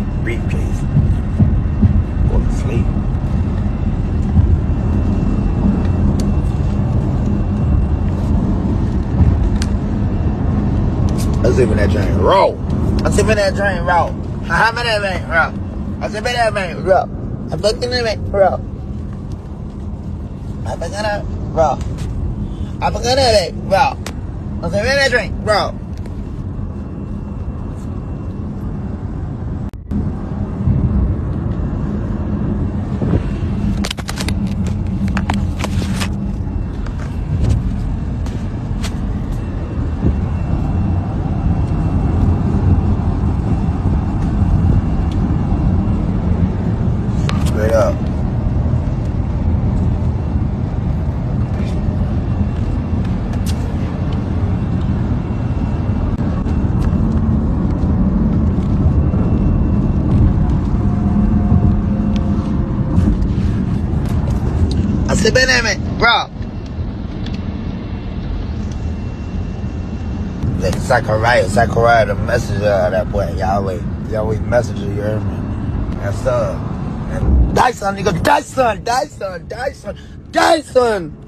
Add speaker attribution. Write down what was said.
Speaker 1: briefcase. Go to sleep. I'm sipping that drink raw. I'm sipping that drink raw. I'm in that drink raw. I'm sipping that drink raw. I'm fucking that drink raw. I'm fucking that raw. I'm fucking that drink raw. I'm sipping that drink raw. Straight up. I said, man, bro. Like Zachariah, the messenger of that boy, Yahweh messenger, you heard me? That's and Dyson, nigga, Dyson.